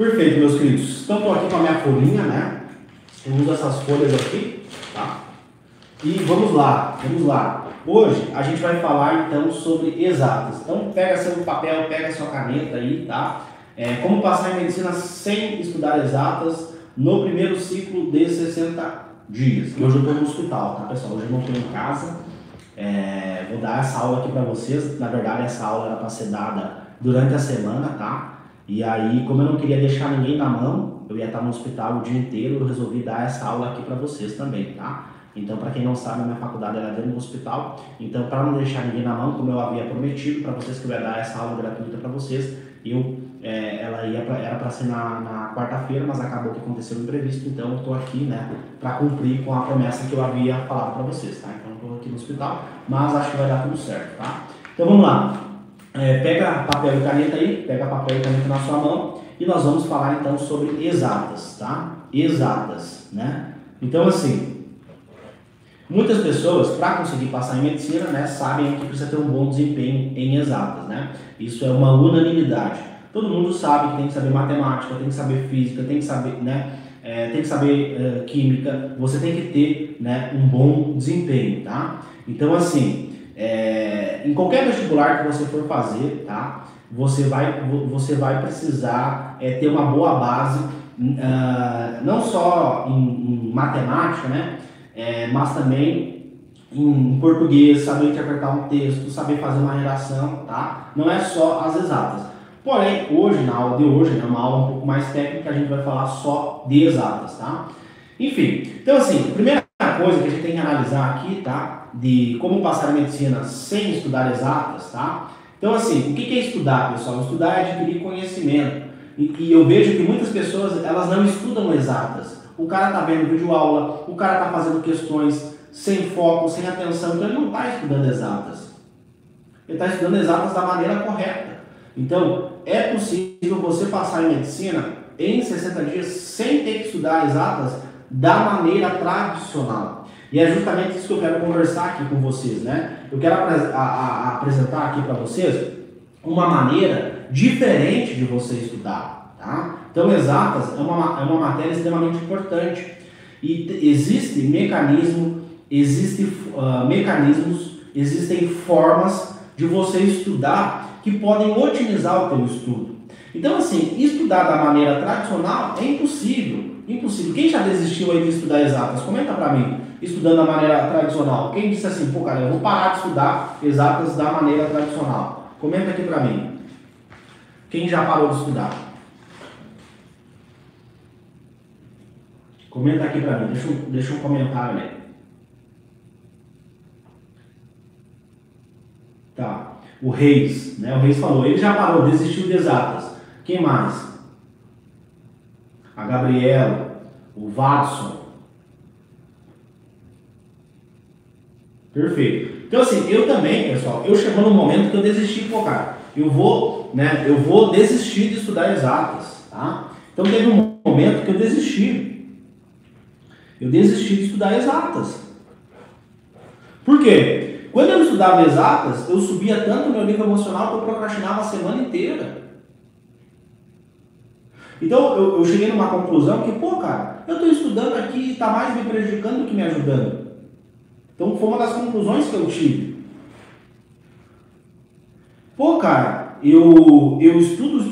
Perfeito, meus queridos. Então, estou aqui com a minha folhinha, né? Eu uso essas folhas aqui, tá? E vamos lá, vamos lá. Hoje a gente vai falar então sobre exatas. Então, pega seu papel, pega sua caneta aí, tá? Como passar em medicina sem estudar exatas no primeiro ciclo de 60 dias. E hoje eu estou no hospital, tá, pessoal? Hoje eu não estou em casa. Vou dar essa aula aqui para vocês. Na verdade, essa aula era para ser dada durante a semana, tá? E aí, como eu não queria deixar ninguém na mão, eu ia estar no hospital o dia inteiro, eu resolvi dar essa aula aqui para vocês também, tá? Então, para quem não sabe, a minha faculdade era dentro do hospital. Então, para não deixar ninguém na mão, como eu havia prometido para vocês que eu ia dar essa aula gratuita para vocês, ela era para ser na quarta-feira, mas acabou que aconteceu o imprevisto. Então, eu estou aqui, né, para cumprir com a promessa que eu havia falado para vocês, tá? Então, eu estou aqui no hospital, mas acho que vai dar tudo certo, tá? Então, vamos lá. Pega papel e caneta aí, pega papel e caneta na sua mão e nós vamos falar então sobre exatas, tá? Exatas, né? Então assim, muitas pessoas para conseguir passar em medicina, né, sabem que precisa ter um bom desempenho em exatas, né? Isso é uma unanimidade. Todo mundo sabe que tem que saber matemática, tem que saber física, tem que saber, né? Tem que saber química, você tem que ter, né, um bom desempenho, tá? Então assim, em qualquer vestibular que você for fazer, tá? Você vai precisar ter uma boa base, não só em matemática, né? Mas também em português, saber interpretar um texto, saber fazer uma redação, tá? Não é só as exatas. Porém, hoje, na aula de hoje, né, uma aula um pouco mais técnica, a gente vai falar só de exatas, tá? Enfim, então assim, primeira coisa que a gente tem que analisar aqui, tá? De como passar a medicina sem estudar exatas, tá? Então assim, o que é estudar, pessoal? Estudar é adquirir conhecimento. E eu vejo que muitas pessoas, elas não estudam exatas. O cara tá vendo videoaula, o cara tá fazendo questões sem foco, sem atenção, então ele não está estudando exatas. Ele está estudando exatas da maneira correta. Então, é possível você passar em medicina em 60 dias sem ter que estudar exatas da maneira tradicional. E é justamente isso que eu quero conversar aqui com vocês, né? Eu quero apresentar aqui para vocês uma maneira diferente de você estudar, tá? Então, exatas é uma matéria extremamente importante. E existem mecanismos, existem formas de você estudar que podem otimizar o teu estudo. Então, assim, estudar da maneira tradicional é impossível. Impossível. Quem já desistiu aí de estudar exatas? Comenta pra mim. Estudando da maneira tradicional. Quem disse assim, pô, cara, eu vou parar de estudar exatas da maneira tradicional? Comenta aqui pra mim. Quem já parou de estudar? Comenta aqui pra mim. Deixa um comentário aí. Tá. O Reis, né? O Reis falou, ele já parou, desistiu de exatas. Quem mais? A Gabriela, o Watson. Perfeito. Então assim, eu também, pessoal, eu chegou no momento que eu desisti de focar. Eu vou desistir de estudar exatas, tá? Então teve um momento que eu desisti. Eu desisti de estudar exatas. Por quê? Quando eu estudava exatas, eu subia tanto o meu nível emocional que eu procrastinava a semana inteira. Então eu cheguei numa conclusão que, pô, cara, eu estou estudando aqui e está mais me prejudicando do que me ajudando. Então foi uma das conclusões que eu tive. Pô, cara, eu estudo,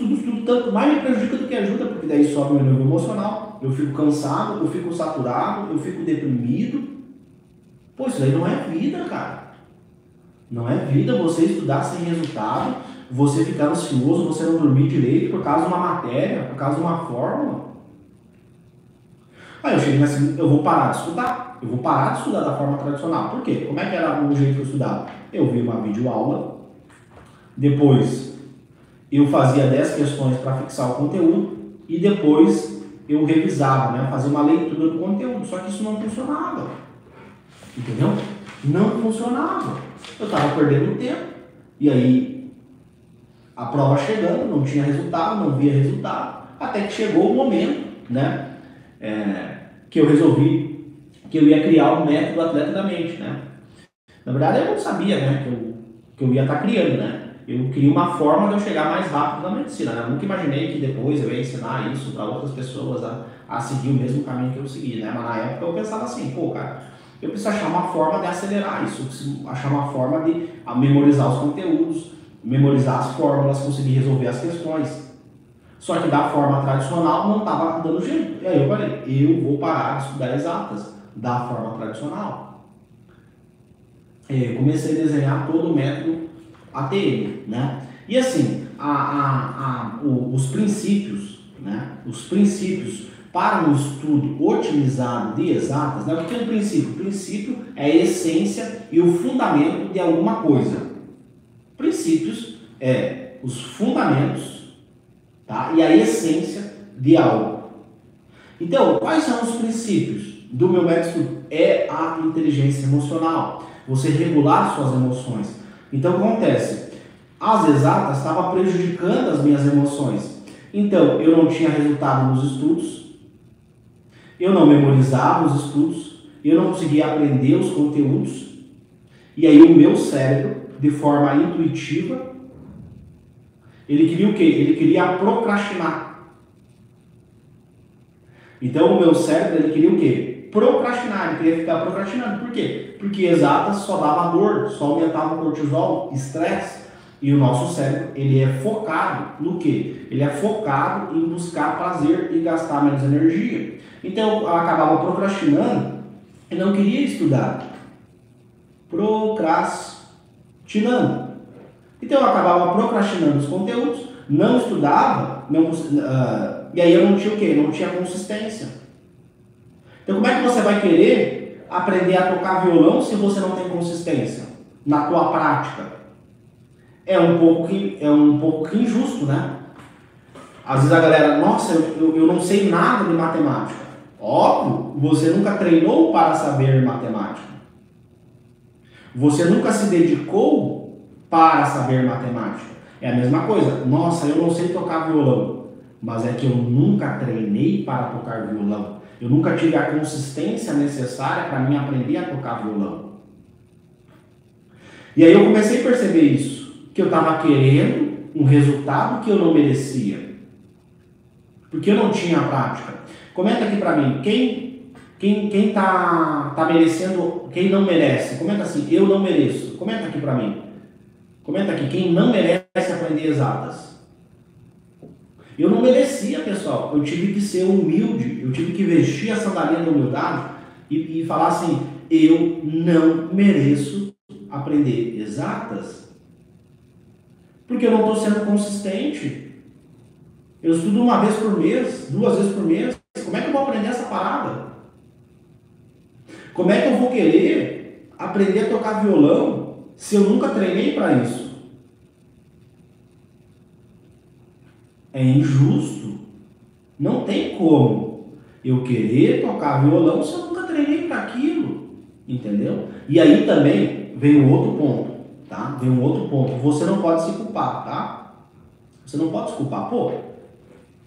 tanto mais me prejudica do que ajuda, porque daí sobe o meu nível emocional, eu fico cansado, eu fico saturado, eu fico deprimido. Pô, isso aí não é vida, cara. Não é vida você estudar sem resultado, você ficar ansioso, você não dormir direito por causa de uma matéria, por causa de uma fórmula. Aí eu cheguei assim, eu vou parar de estudar. Eu vou parar de estudar da forma tradicional. Por quê? Como é que era o jeito que eu estudava? Eu vi uma videoaula, depois eu fazia 10 questões para fixar o conteúdo e depois eu revisava, né? Fazia uma leitura do conteúdo. Só que isso não funcionava. Entendeu? Não funcionava. Eu estava perdendo tempo. E aí, a prova chegando, não tinha resultado, não via resultado. Até que chegou o momento, né? Que eu resolvi que eu ia criar um método Atleta da Mente, né? Na verdade, eu não sabia, né? Que eu ia estar criando, né? Eu queria uma forma de eu chegar mais rápido na medicina, né? Eu nunca imaginei que depois eu ia ensinar isso para outras pessoas a seguir o mesmo caminho que eu segui, né? Mas na época eu pensava assim, pô, cara, eu preciso achar uma forma de acelerar isso, eu preciso achar uma forma de memorizar os conteúdos, memorizar as fórmulas, conseguir resolver as questões. Só que da forma tradicional não estava dando jeito. E aí eu falei, eu vou parar de estudar exatas da forma tradicional. Eu comecei a desenhar todo o método ATM, né? E assim, os princípios, né? Os princípios para um estudo otimizado de exatas, né? O que é um princípio? O princípio é a essência e o fundamento de alguma coisa. Princípios é os fundamentos, tá? E a essência de algo. Então, quais são os princípios do meu método? É a inteligência emocional. Você regular suas emoções. Então, o que acontece? As exatas estavam prejudicando as minhas emoções. Então, eu não tinha resultado nos estudos, eu não memorizava os estudos, eu não conseguia aprender os conteúdos, e aí o meu cérebro, de forma intuitiva, ele queria o quê? Ele queria procrastinar. Então o meu cérebro, ele queria o quê? Procrastinar, ele queria ficar procrastinando. Por quê? Porque exatas só dava dor, só aumentava o cortisol, estresse. E o nosso cérebro, ele é focado no quê? Ele é focado em buscar prazer e gastar menos energia. Então eu acabava procrastinando e não queria estudar. Procrastinando. Então eu acabava procrastinando os conteúdos, não estudava, e aí eu não tinha o quê? Não tinha consistência. Então como é que você vai querer aprender a tocar violão se você não tem consistência na tua prática? É um pouco injusto, né? Às vezes a galera, nossa, eu não sei nada de matemática. Óbvio, você nunca treinou para saber matemática. Você nunca se dedicou para saber matemática. É a mesma coisa. Nossa, eu não sei tocar violão. Mas é que eu nunca treinei para tocar violão. Eu nunca tive a consistência necessária para mim aprender a tocar violão. E aí eu comecei a perceber isso. Que eu estava querendo um resultado que eu não merecia. Porque eu não tinha a prática. Comenta aqui para mim, quem tá merecendo, quem não merece? Comenta assim, eu não mereço. Comenta aqui para mim. Comenta aqui, quem não merece aprender exatas. Eu não merecia, pessoal. Eu tive que ser humilde, eu tive que vestir a sandalinha da humildade e falar assim, eu não mereço aprender exatas. Porque eu não estou sendo consistente. Eu estudo uma vez por mês, 2 vezes por mês. Como é que eu vou aprender essa parada? Como é que eu vou querer aprender a tocar violão se eu nunca treinei para isso? É injusto. Não tem como eu querer tocar violão se eu nunca treinei para aquilo. Entendeu? E aí também vem um outro ponto. Tá? Vem um outro ponto. Você não pode se culpar, tá? Você não pode se culpar. Pô,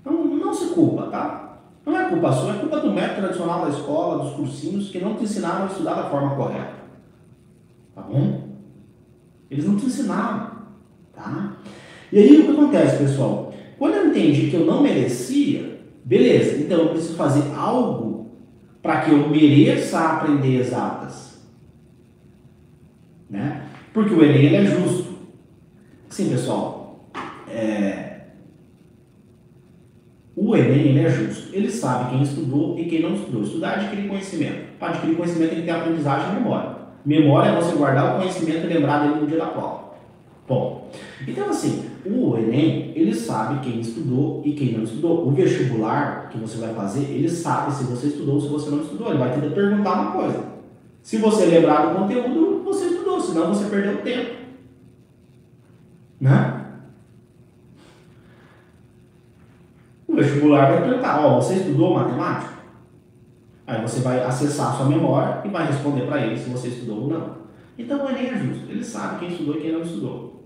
não se culpa, tá? Não é culpa sua, é culpa do método tradicional da escola, dos cursinhos, que não te ensinaram a estudar da forma correta. Tá bom? Eles não te ensinaram, tá? E aí o que acontece, pessoal? Quando eu entendi que eu não merecia, beleza, então eu preciso fazer algo para que eu mereça aprender exatas. Né? Porque o Enem ele é justo. Sim, pessoal, o Enem ele é justo. Ele sabe quem estudou e quem não estudou. Estudar é adquirir conhecimento. Para adquirir conhecimento tem que ter aprendizagem e memória. Memória é você guardar o conhecimento e lembrar dele no dia da prova. Bom, então assim, o Enem, ele sabe quem estudou e quem não estudou. O vestibular que você vai fazer, ele sabe se você estudou ou se você não estudou. Ele vai tentar perguntar uma coisa. Se você lembrar do conteúdo, você estudou, senão você perdeu tempo. Né? O vestibular vai perguntar, ó, você estudou matemática? Aí você vai acessar a sua memória e vai responder para ele se você estudou ou não. Então o Enem é justo, ele sabe quem estudou e quem não estudou.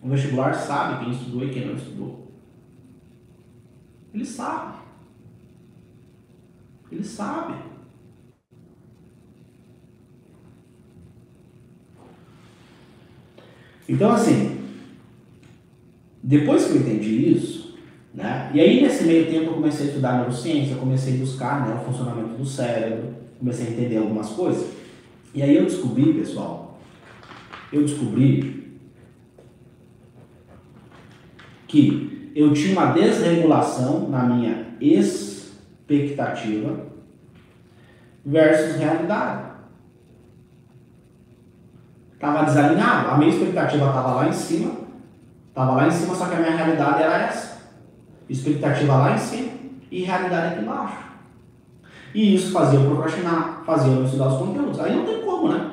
O vestibular sabe quem estudou e quem não estudou. Ele sabe. Ele sabe. Então assim, Depois que eu entendi isso, né? E aí nesse meio tempo eu comecei a estudar neurociência, eu comecei a buscar, né, o funcionamento do cérebro, comecei a entender algumas coisas. E aí eu descobri, pessoal, que eu tinha uma desregulação na minha expectativa versus realidade. Estava desalinhado, a minha expectativa estava lá em cima, só que a minha realidade era essa. Expectativa lá em cima e realidade aqui embaixo. E isso fazia eu procrastinar, fazia eu não estudar os conteúdos. Aí não tem como, né?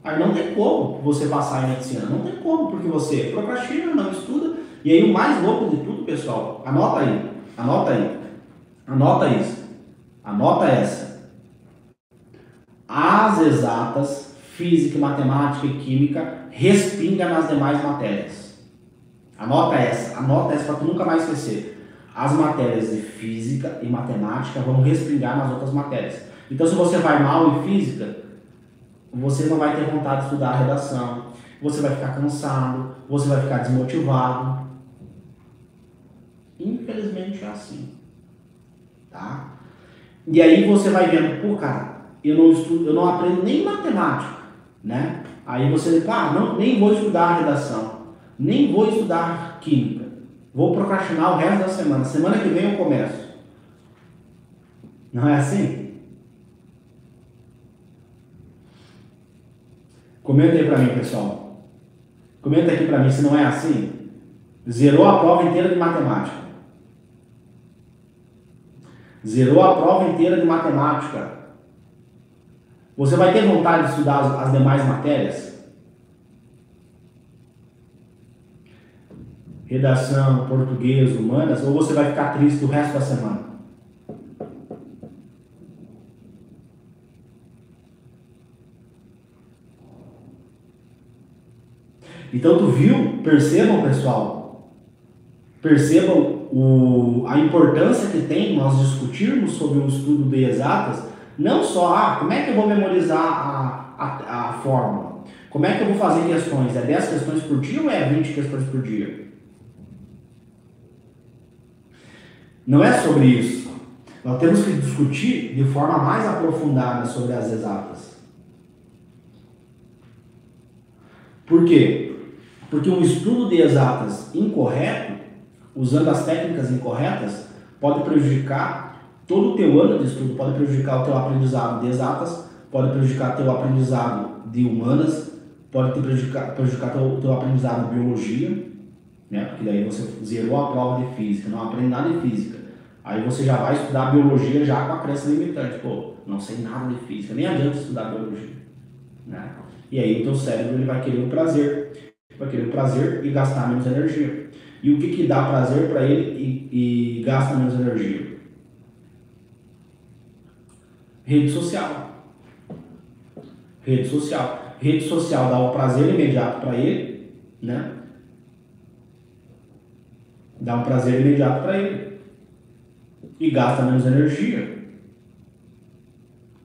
Aí não tem como você passar em medicina, não tem como, porque você procrastina, não estuda. E aí o mais louco de tudo, pessoal, anota isso, anota essa. As exatas, física, matemática e química, respinga nas demais matérias. Anota essa para tu nunca mais esquecer. As matérias de física e matemática vão respingar nas outras matérias. Então, se você vai mal em física, você não vai ter vontade de estudar a redação, você vai ficar cansado, você vai ficar desmotivado. Infelizmente é assim, tá? E aí você vai vendo, pô, cara, eu não estudo, eu não aprendo nem matemática, né? Aí você, nem vou estudar a redação, nem vou estudar química, vou procrastinar o resto da semana. Semana que vem eu começo. Não é assim? Comenta aí pra mim, pessoal. Comenta aqui pra mim se não é assim. Zerou a prova inteira de matemática. Zerou a prova inteira de matemática. Você vai ter vontade de estudar as demais matérias? Redação, português, humanas, ou você vai ficar triste o resto da semana? Então tu viu? Percebam, pessoal, a importância que tem nós discutirmos sobre o estudo de exatas, não só, como é que eu vou memorizar a fórmula? Como é que eu vou fazer questões? É 10 questões por dia ou é 20 questões por dia? Não é sobre isso. Nós temos que discutir de forma mais aprofundada sobre as exatas. Por quê? Porque um estudo de exatas incorreto, usando as técnicas incorretas, pode prejudicar todo o teu ano de estudo, pode prejudicar o teu aprendizado de exatas, pode prejudicar o teu aprendizado de humanas, pode prejudicar o teu aprendizado de biologia, né? Porque daí você zerou a prova de física, não aprende nada de física. Aí você já vai estudar biologia já com a crença limitante. Pô, não sei nada de física, nem adianta estudar biologia, né? E aí o teu cérebro ele vai querer o prazer. Vai querer o prazer e gastar menos energia. E o que dá prazer para ele e gasta menos energia? Rede social. Rede social dá o prazer imediato para ele, né? Dá um prazer imediato para ele. E gasta menos energia.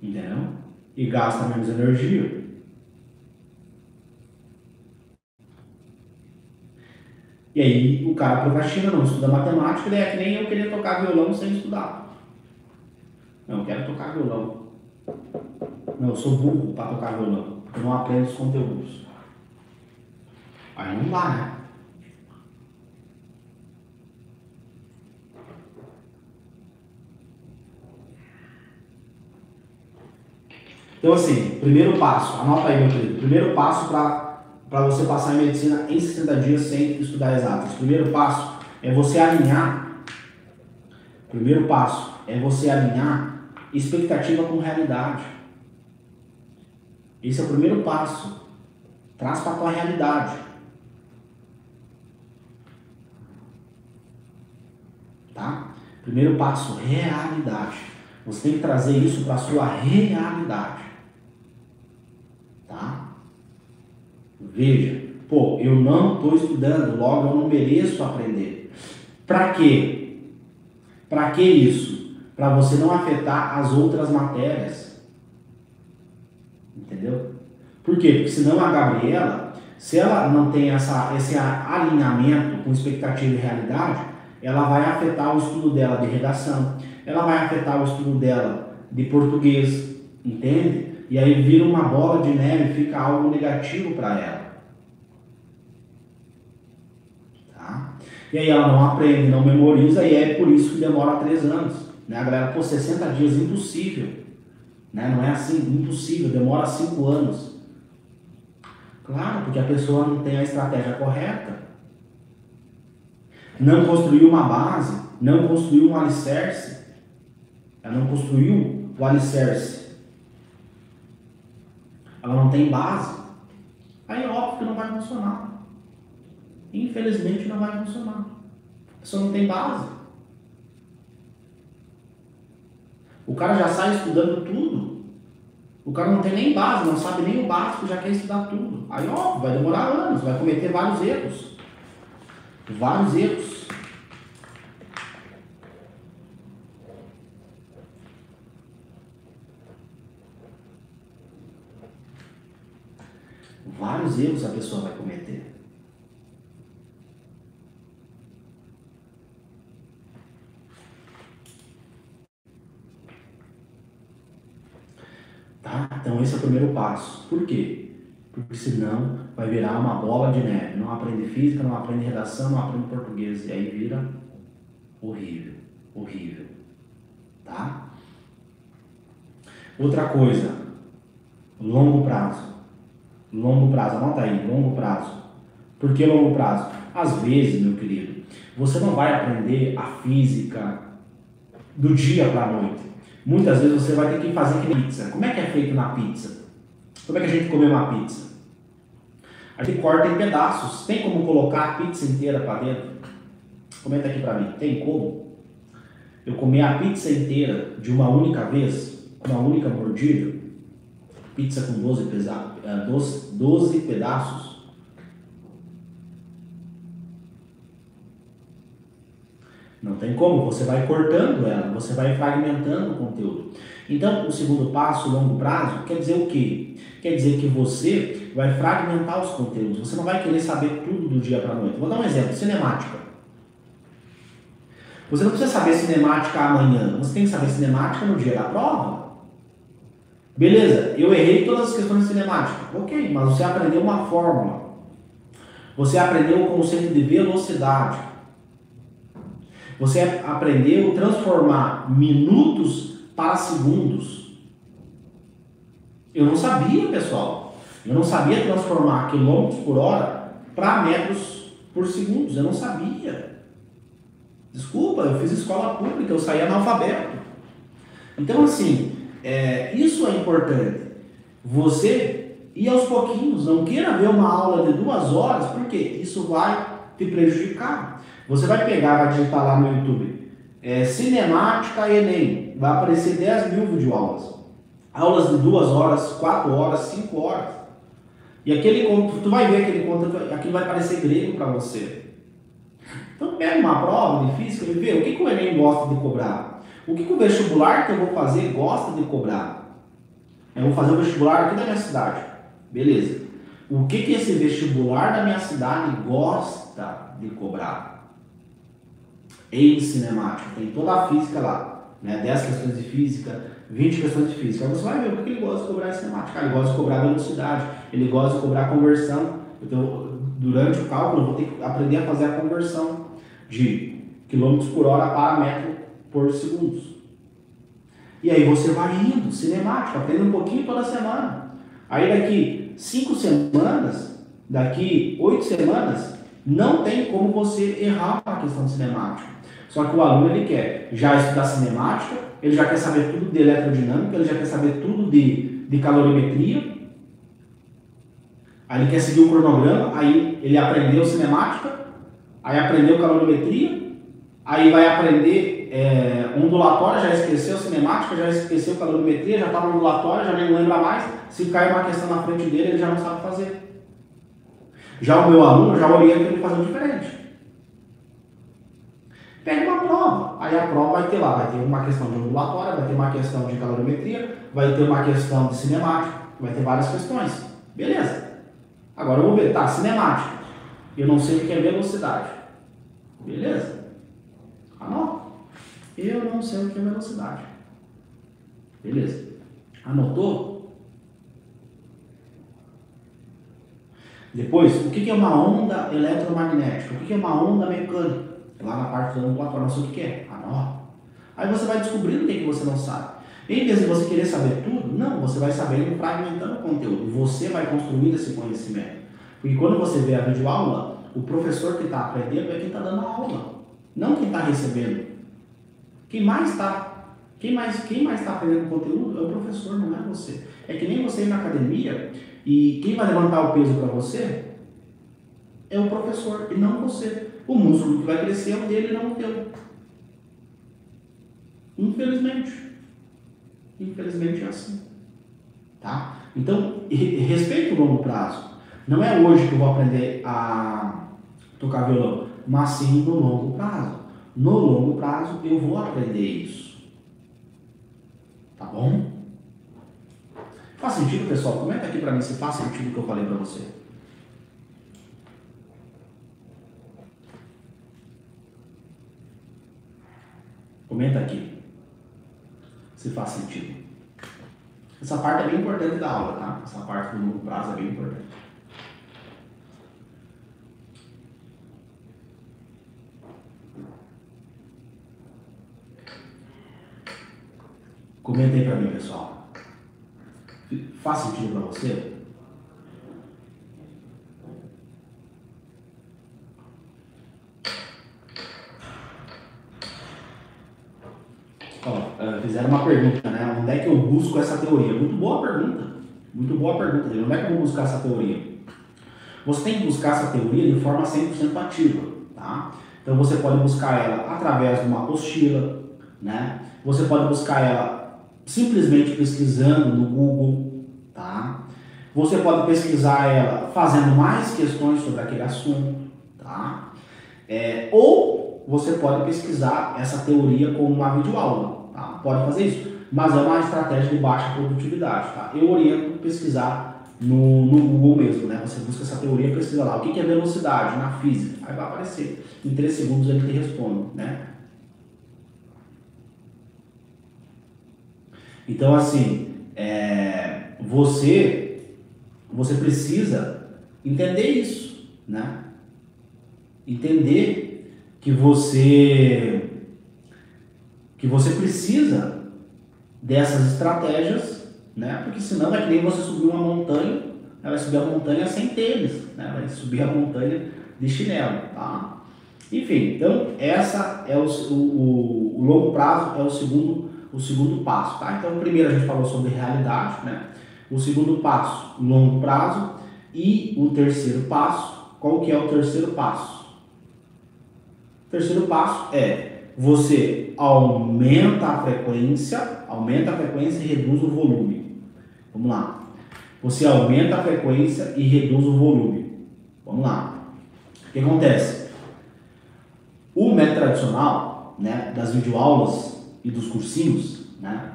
Entendeu? E gasta menos energia. E aí o cara procrastina, não estuda matemática, daí é que nem eu queria tocar violão sem estudar. Não, eu quero tocar violão. Não, eu sou burro para tocar violão, porque eu não aprendo os conteúdos. Aí não dá, né? Então assim, primeiro passo, anota aí meu querido, primeiro passo para você passar em medicina em 60 dias sem estudar exatas. Primeiro passo é você alinhar expectativa com realidade. Esse é o primeiro passo. Traz para a tua realidade. Tá? Primeiro passo, realidade. Você tem que trazer isso para a sua realidade. Tá? Veja, pô, eu não estou estudando, logo eu não mereço aprender. Para quê? Para que isso? Para você não afetar as outras matérias. Entendeu? Por quê? Porque senão a Gabriela Se ela não tem esse alinhamento com expectativa e realidade, ela vai afetar o estudo dela de redação, ela vai afetar o estudo dela de português, entende? E aí vira uma bola de neve, fica algo negativo para ela. Tá? E aí ela não aprende, não memoriza, e é por isso que demora 3 anos. Né? A galera, pô, 60 dias, impossível. Né? Não é assim, impossível, demora 5 anos. Claro, porque a pessoa não tem a estratégia correta. Não construiu uma base, não construiu um alicerce. Ela não construiu o alicerce. Ela não tem base. Aí é óbvio que não vai funcionar. Infelizmente não vai funcionar. A pessoa não tem base. O cara já sai estudando tudo. O cara não tem nem base, não sabe nem o básico, já quer estudar tudo. Aí óbvio, vai demorar anos, vai cometer vários erros. Vários erros. Vários erros a pessoa vai cometer. Tá? Então esse é o primeiro passo. Por quê? Porque senão vai virar uma bola de neve. Não aprende física, não aprende redação, não aprende português. E aí vira horrível. Horrível. Tá? Outra coisa. Longo prazo. Longo prazo. Anota aí. Longo prazo. Por que longo prazo? Às vezes, meu querido, você não vai aprender a física do dia para a noite. Muitas vezes você vai ter que fazer que nem pizza. Como é que é feito na pizza? Como é que a gente come uma pizza? A gente corta em pedaços. Tem como colocar a pizza inteira para dentro? Comenta aqui para mim. Tem como? Eu comer a pizza inteira de uma única vez, com uma única mordida? Pizza com 12 pedaços? Não tem como, você vai cortando ela, você vai fragmentando o conteúdo. Então, o segundo passo, longo prazo, quer dizer o quê? Quer dizer que você vai fragmentar os conteúdos, você não vai querer saber tudo do dia para a noite. Vou dar um exemplo, cinemática. Você não precisa saber cinemática amanhã, você tem que saber cinemática no dia da prova. Beleza, eu errei todas as questões de cinemática. Ok, mas você aprendeu uma fórmula. Você aprendeu o conceito de velocidade. Você aprendeu a transformar minutos para segundos. Eu não sabia, pessoal. Eu não sabia transformar quilômetros por hora para metros por segundo. Eu não sabia. Desculpa, eu fiz escola pública, eu saí analfabeto. Então, assim, isso é importante. Você ir aos pouquinhos, não queira ver uma aula de 2 horas, porque isso vai te prejudicar. Você vai pegar, vai digitar lá no YouTube, cinemática Enem, vai aparecer 10 mil videoaulas. Aulas de 2 horas, 4 horas, 5 horas. E tu vai ver aquele conteúdo, aquilo vai parecer grego para você. Então pega uma prova de física e vê o que o Enem gosta de cobrar. O que o vestibular que eu vou fazer gosta de cobrar. Eu vou fazer o vestibular aqui da minha cidade. Beleza. O que esse vestibular da minha cidade gosta de cobrar? Em cinemática, tem toda a física lá, né? 10 questões de física, 20 questões de física. Aí você vai ver o que ele gosta de cobrar em cinemática. Ele gosta de cobrar velocidade, ele gosta de cobrar conversão. Então, durante o cálculo, eu vou ter que aprender a fazer a conversão de quilômetros por hora para metro por segundos. E aí você vai indo, cinemática, aprende um pouquinho toda semana. Aí daqui 5 semanas, daqui 8 semanas, não tem como você errar uma questão de cinemática. Só que o aluno, ele quer já estudar cinemática, ele já quer saber tudo de eletrodinâmica, ele já quer saber tudo de calorimetria, aí ele quer seguir o cronograma, aí ele aprendeu cinemática, aí aprendeu calorimetria, aí vai aprender ondulatória, já esqueceu cinemática, já esqueceu calorimetria, já está no ondulatória, já nem lembra mais, se cai uma questão na frente dele, ele já não sabe fazer. Já o meu aluno, já orienta ele a fazer diferente. Pega uma prova, aí a prova vai ter lá, vai ter uma questão de ondulatória, vai ter uma questão de calorimetria, vai ter uma questão de cinemática, vai ter várias questões. Beleza. Agora eu vou ver, tá, cinemática. Eu não sei o que é velocidade. Beleza? Anota. Eu não sei o que é velocidade. Beleza. Anotou? Depois, o que é uma onda eletromagnética? O que é uma onda mecânica? Lá na parte do ambulatório, não sei o que é. Anota. Aí você vai descobrindo o que você não sabe. Em vez de você querer saber tudo, não, você vai sabendo fragmentando o conteúdo. Você vai construindo esse conhecimento. Porque quando você vê a videoaula, o professor que está aprendendo é quem está dando a aula, não quem está recebendo. Quem mais está aprendendo conteúdo é o professor, não é você. É que nem você ir na academia e quem vai levantar o peso para você é o professor e não você. O músculo que vai crescer é o dele e não o teu. Infelizmente. Infelizmente é assim. Tá? Então, respeite o longo prazo. Não é hoje que eu vou aprender a tocar violão, mas sim no longo prazo. No longo prazo eu vou aprender isso. Tá bom? Faz sentido, pessoal? Comenta aqui pra mim se faz sentido o que eu falei pra você. Comenta aqui se faz sentido. Essa parte é bem importante da aula, tá? Essa parte do longo prazo é bem importante. Comenta aí pra mim, pessoal. Faz sentido pra você? Fizeram uma pergunta, né? Onde é que eu busco essa teoria? Muito boa pergunta. Muito boa pergunta. Onde é que eu vou buscar essa teoria? Você tem que buscar essa teoria de forma 100% ativa, tá? Então você pode buscar ela através de uma apostila, né? Você pode buscar ela simplesmente pesquisando no Google, tá? Você pode pesquisar ela fazendo mais questões sobre aquele assunto, tá? Ou você pode pesquisar essa teoria como uma videoaula, tá? Pode fazer isso, mas é uma estratégia de baixa produtividade, tá? Eu oriento pesquisar no Google mesmo, né? Você busca essa teoria, pesquisa lá, o que é velocidade na física, aí vai aparecer, em 3 segundos ele te responde, né? Então assim, você precisa entender isso, né? Entender que você precisa dessas estratégias, né? Porque senão é que nem você subir uma montanha, vai subir a montanha sem tênis, né? Vai subir a montanha de chinelo, tá? Enfim, então essa é o longo prazo é o segundo passo, tá? Então primeiro a gente falou sobre realidade, né? O segundo passo, longo prazo, e o terceiro passo, qual que é o terceiro passo? O terceiro passo é você aumenta a frequência e reduz o volume. Vamos lá. Você aumenta a frequência e reduz o volume. Vamos lá. O que acontece? O método tradicional, né, das videoaulas e dos cursinhos, né,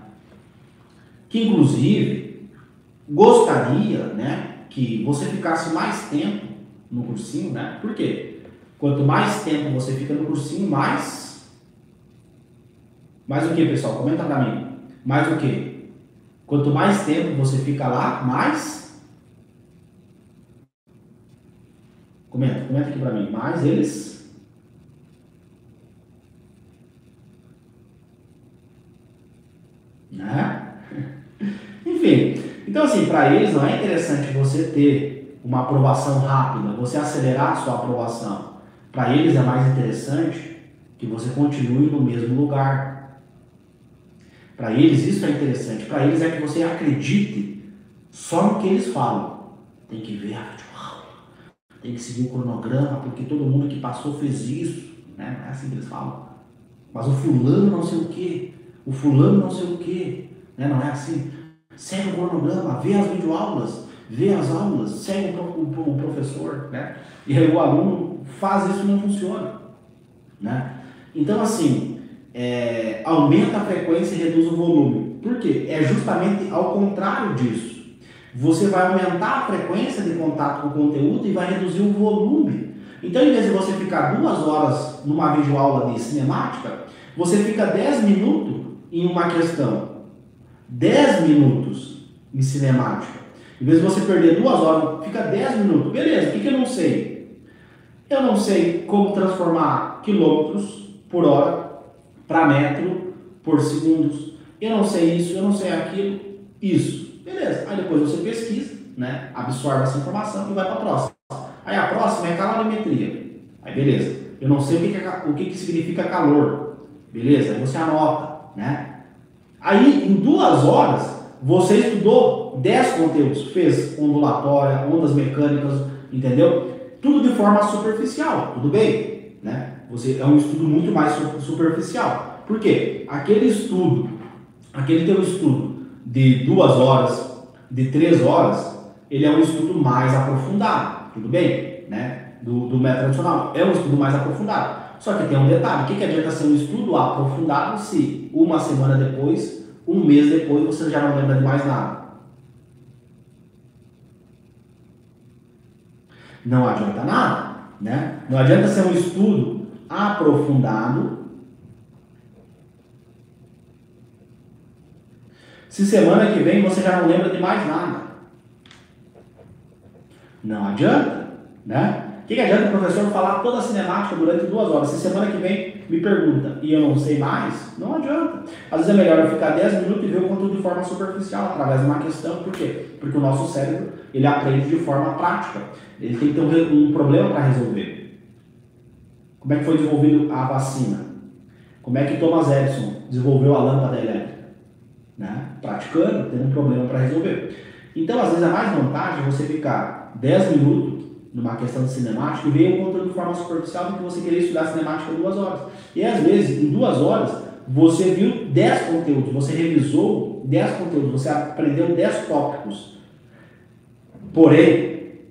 que inclusive gostaria, né, que você ficasse mais tempo no cursinho, né? Por quê? Quanto mais tempo você fica no cursinho, mais o que, pessoal? Comenta pra mim. Mais o que? Quanto mais tempo você fica lá, mais... Comenta aqui pra mim. Mais eles... Né? Enfim, então assim, para eles não é interessante você ter uma aprovação rápida, você acelerar a sua aprovação. Para eles é mais interessante que você continue no mesmo lugar. Para eles isso é interessante. Para eles é que você acredite só no que eles falam. Tem que ver a videoaula, tem que seguir o cronograma, porque todo mundo que passou fez isso, né? Não é assim que eles falam. Mas o fulano não sei o que, o fulano não sei o que, né? Não é assim. Segue o cronograma, vê as videoaulas, vê as aulas, segue o professor, né? E aí o aluno faz isso e não funciona, né? Então assim, aumenta a frequência e reduz o volume. Por quê? É justamente ao contrário disso. você vai aumentar a frequência de contato com o conteúdo e vai reduzir o volume. Então, em vez de você ficar 2 horas numa videoaula de cinemática, você fica 10 minutos em uma questão, 10 minutos em cinemática. Em vez de você perder 2 horas, fica 10 minutos. Beleza, o que eu não sei? Eu não sei como transformar quilômetros por hora para metro por segundos. Eu não sei isso, eu não sei aquilo, isso. Beleza, aí depois você pesquisa, né? Absorve essa informação e vai para a próxima. Aí a próxima é calorimetria. Aí beleza, eu não sei o que significa calor. Beleza, aí você anota, né? Aí em 2 horas você estudou 10 conteúdos, fez ondulatória, ondas mecânicas, entendeu? Tudo de forma superficial, tudo bem, né? É um estudo muito mais superficial. Por quê? Aquele teu estudo de 2 horas, de 3 horas, ele é um estudo mais aprofundado, tudo bem, né? Do método tradicional, é um estudo mais aprofundado. Só que tem um detalhe, o que adianta ser um estudo aprofundado se uma semana depois, um mês depois, você já não lembra de mais nada? Não adianta nada, né? Não adianta ser um estudo aprofundado se semana que vem você já não lembra de mais nada. Não adianta, né? O que adianta o professor falar toda a cinemática durante 2 horas? Se semana que vem me pergunta e eu não sei mais, não adianta. Às vezes é melhor eu ficar 10 minutos e ver o conteúdo de forma superficial, através de uma questão. Por quê? Porque o nosso cérebro, ele aprende de forma prática. Ele tem que ter um problema para resolver. Como é que foi desenvolvida a vacina? Como é que Thomas Edison desenvolveu a lâmpada elétrica? Né? Praticando, tendo um problema para resolver. Então, às vezes, é mais vantagem você ficar 10 minutos numa questão de cinemática e ver o conteúdo de forma superficial do que você querer estudar cinemática em 2 horas. E, às vezes, em 2 horas, você viu 10 conteúdos, você revisou 10 conteúdos, você aprendeu 10 tópicos. Porém,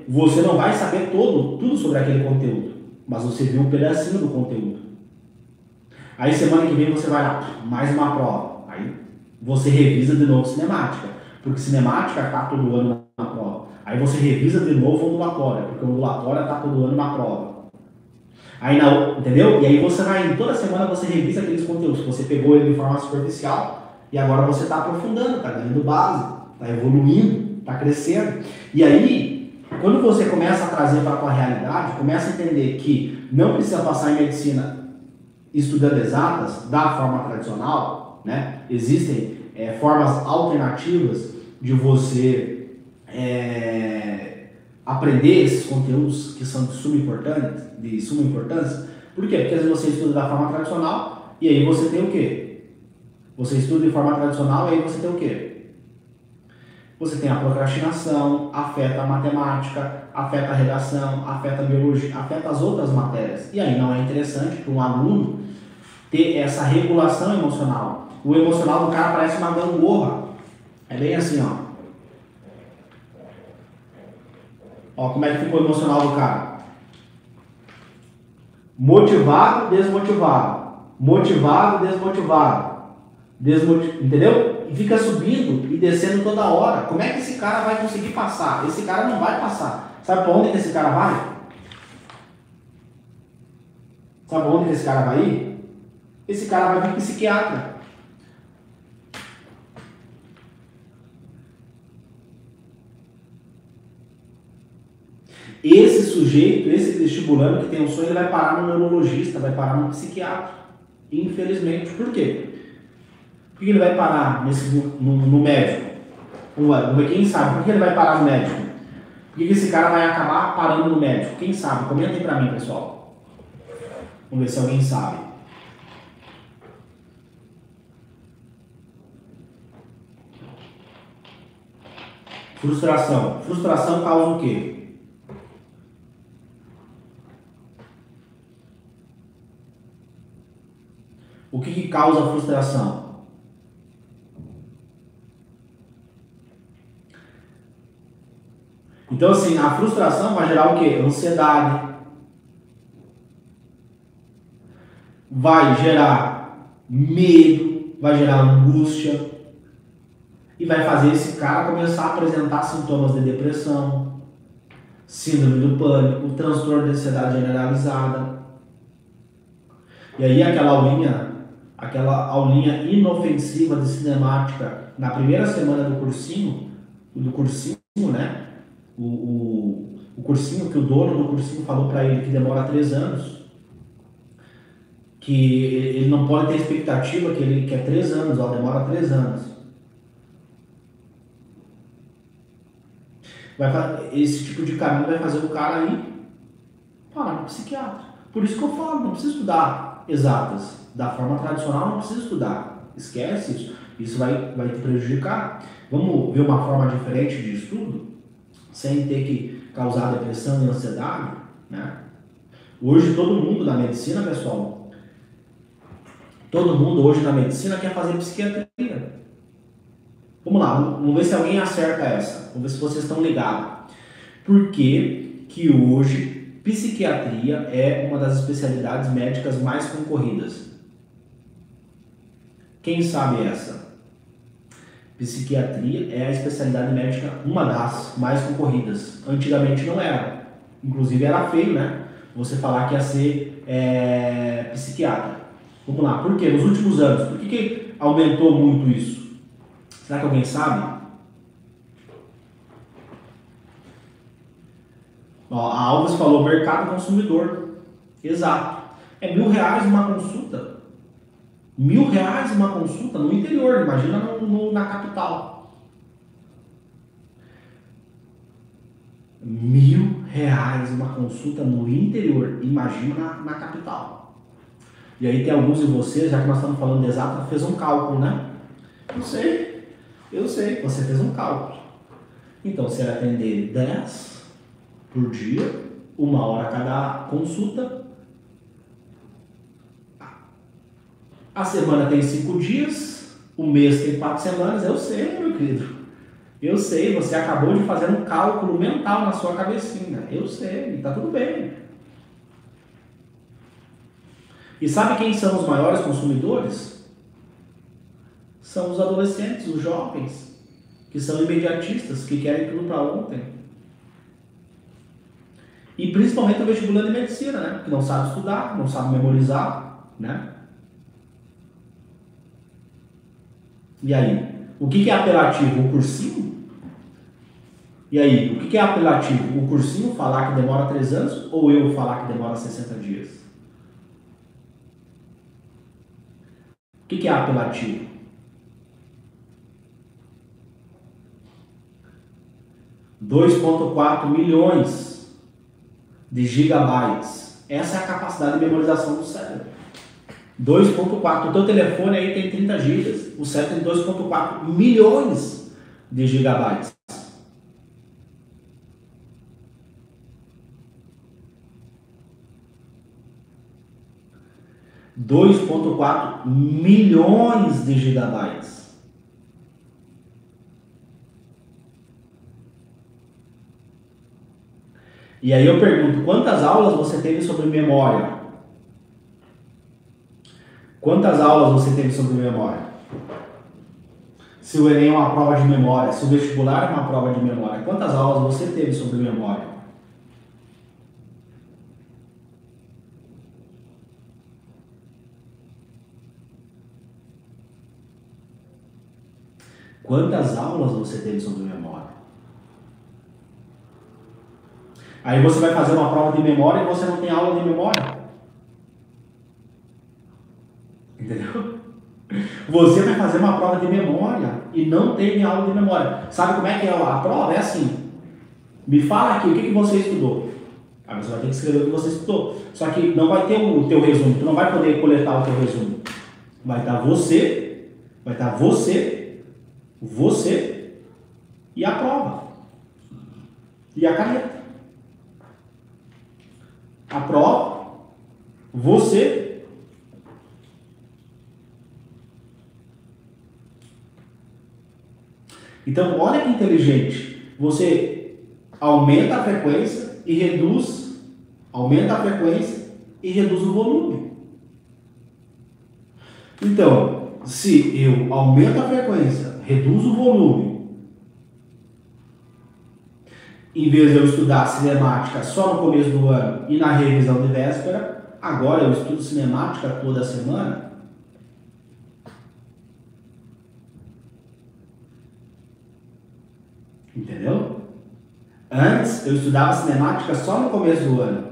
você não vai saber tudo sobre aquele conteúdo, mas você viu um pedacinho do conteúdo. Aí, semana que vem, você vai lá, mais uma prova. Aí, você revisa de novo cinemática, porque cinemática está todo ano na prova. Aí você revisa de novo ondulatória, porque ondulatória está todo ano na prova. Aí entendeu? E aí você vai, toda semana você revisa aqueles conteúdos, você pegou ele de forma superficial e agora você está aprofundando, está ganhando base, está evoluindo, está crescendo. E aí, quando você começa a trazer para a tua realidade, começa a entender que não precisa passar em medicina estudando exatas da forma tradicional, né? Existem formas alternativas de você aprender esses conteúdos que são de suma importância. Por quê? Porque às vezes você estuda da forma tradicional e aí você tem o quê? Você estuda de forma tradicional e aí você tem o quê? Você tem a procrastinação, afeta a matemática, afeta a redação, afeta a biologia, afeta as outras matérias. E aí não é interessante para um aluno ter essa regulação emocional. O emocional do cara parece uma gangorra. É bem assim, ó. Ó, como é que ficou o emocional do cara? Motivado, desmotivado. Motivado, desmotivado. Entendeu? E fica subindo e descendo toda hora. Como é que esse cara vai conseguir passar? Esse cara não vai passar. Sabe para onde que esse cara vai? Sabe para onde que esse cara vai ir? Esse cara vai vir psiquiatra. Esse sujeito, esse vestibulando que tem um sonho, ele vai parar no neurologista, vai parar no psiquiatra. Infelizmente. Por quê? Por que ele vai parar no médico? Vamos ver, quem sabe? Por que ele vai parar no médico? Por que esse cara vai acabar parando no médico? Quem sabe? Comentem pra mim, pessoal. Vamos ver se alguém sabe. Frustração. Frustração causa o quê? O que causa a frustração? Então, assim, a frustração vai gerar o quê? Ansiedade. Vai gerar medo, vai gerar angústia. e vai fazer esse cara começar a apresentar sintomas de depressão, síndrome do pânico, transtorno de ansiedade generalizada. E aí aquela aulinha inofensiva de cinemática na primeira semana do cursinho, né? O cursinho, que o dono do cursinho falou para ele que demora 3 anos, que ele não pode ter expectativa que ele quer 3 anos, ó, demora 3 anos. Esse tipo de caminho vai fazer o cara ir parar no psiquiatra. Por isso que eu falo, não precisa estudar exatas. Da forma tradicional não precisa estudar. Esquece isso. Isso vai te prejudicar. Vamos ver uma forma diferente de estudo, sem ter que causar depressão e ansiedade, né? Hoje todo mundo na medicina, pessoal, todo mundo hoje na medicina quer fazer psiquiatria. Vamos lá, vamos ver se alguém acerta essa. Vamos ver se vocês estão ligados. Por que que hoje psiquiatria é uma das especialidades médicas mais concorridas? Quem sabe essa? Psiquiatria é a especialidade médica, uma das mais concorridas. Antigamente não era. Inclusive era feio, né? Você falar que ia ser psiquiatra. Vamos lá, por quê? Nos últimos anos, por que aumentou muito isso? Será que alguém sabe? Ó, a Alves falou mercado consumidor. Exato. É R$1.000 uma consulta. R$1.000 uma consulta no interior, imagina na capital. R$1.000 uma consulta no interior, imagina na capital. E aí tem alguns de vocês, já que nós estamos falando de exato, fez um cálculo, né? Eu sei, você fez um cálculo. Então, se ele atender 10 por dia, 1 hora cada consulta, a semana tem 5 dias, o mês tem 4 semanas, eu sei, meu querido. Eu sei, você acabou de fazer um cálculo mental na sua cabecinha. Eu sei, tá tudo bem. E sabe quem são os maiores consumidores? São os adolescentes, os jovens, que são imediatistas, que querem tudo para ontem. E principalmente o vestibulando de medicina, né? Que não sabe estudar, não sabe memorizar, né? E aí? O que é apelativo? O cursinho? E aí? O que é apelativo? O cursinho falar que demora 3 anos ou eu falar que demora 60 dias? O que é apelativo? 2,4 milhões de gigabytes. Essa é a capacidade de memorização do cérebro. 2,4. O teu telefone aí tem 30 gigas. O cérebro tem 2,4 milhões de gigabytes. $2,4 milhões de gigabytes. E aí eu pergunto, quantas aulas você teve sobre memória? Quantas aulas você teve sobre memória? Se o Enem é uma prova de memória, se o vestibular é uma prova de memória, quantas aulas você teve sobre memória? Quantas aulas você teve sobre memória? Aí você vai fazer uma prova de memória e você não tem aula de memória. Entendeu? Você vai fazer uma prova de memória e não tem aula de memória. Sabe como é que é a prova? É assim. Me fala aqui o que você estudou. Aí você vai ter que escrever o que você estudou. Só que não vai ter o teu resumo. Tu não vai poder coletar o teu resumo. Vai estar você e a prova. E a caneta. A prova, você. Então, olha que inteligente. Você aumenta a frequência e reduz, o volume. Então, se eu aumento a frequência, reduz o volume. Em vez de eu estudar cinemática só no começo do ano e na revisão de véspera, agora eu estudo cinemática toda semana. Entendeu? Antes eu estudava cinemática só no começo do ano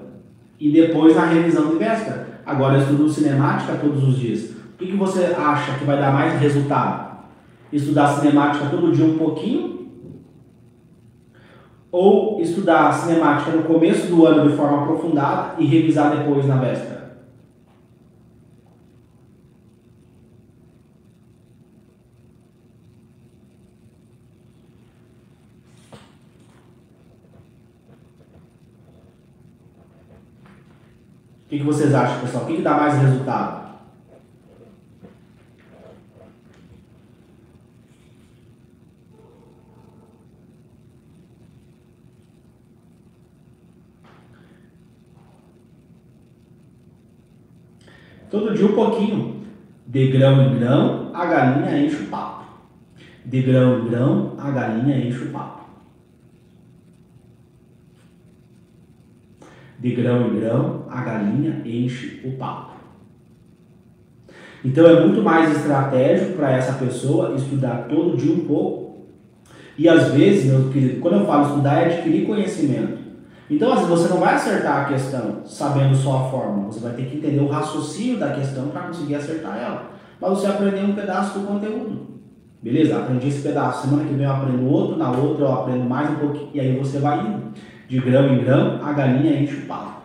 e depois na revisão de véspera. Agora eu estudo cinemática todos os dias. O que você acha que vai dar mais resultado? Estudar cinemática todo dia um pouquinho? Ou estudar cinemática no começo do ano de forma aprofundada e revisar depois na véspera? O que vocês acham, pessoal? O que dá mais resultado? Todo dia um pouquinho. De grão em grão, a galinha enche o papo. De grão em grão, a galinha enche o papo. De grão em grão, a galinha enche o papo. Então é muito mais estratégico para essa pessoa estudar todo dia um pouco. E às vezes, meu querido, quando eu falo estudar, é adquirir conhecimento. Então, às vezes, você não vai acertar a questão sabendo só a fórmula. Você vai ter que entender o raciocínio da questão para conseguir acertar ela. Para você aprender um pedaço do conteúdo. Beleza? Aprendi esse pedaço. Semana que vem eu aprendo outro, na outra eu aprendo mais um pouquinho. E aí você vai indo. De grão em grão, a galinha enche o papo.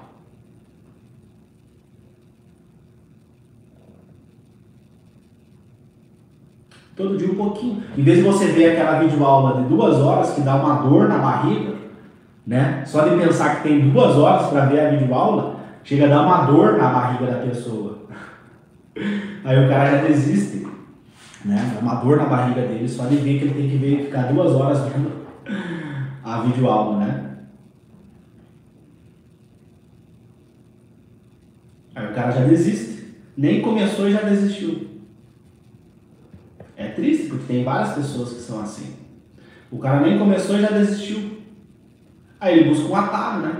Todo dia um pouquinho. Em vez de você ver aquela videoaula de 2 horas que dá uma dor na barriga, né? Só de pensar que tem 2 horas para ver a videoaula, chega a dar uma dor na barriga da pessoa. Aí o cara já desiste, né? Dá uma dor na barriga dele só de ver que ele tem que ver, ficar 2 horas vendo a videoaula, né? Aí o cara já desiste. Nem começou e já desistiu. É triste, porque tem várias pessoas que são assim. O cara nem começou e já desistiu. Aí ele busca um atalho, né?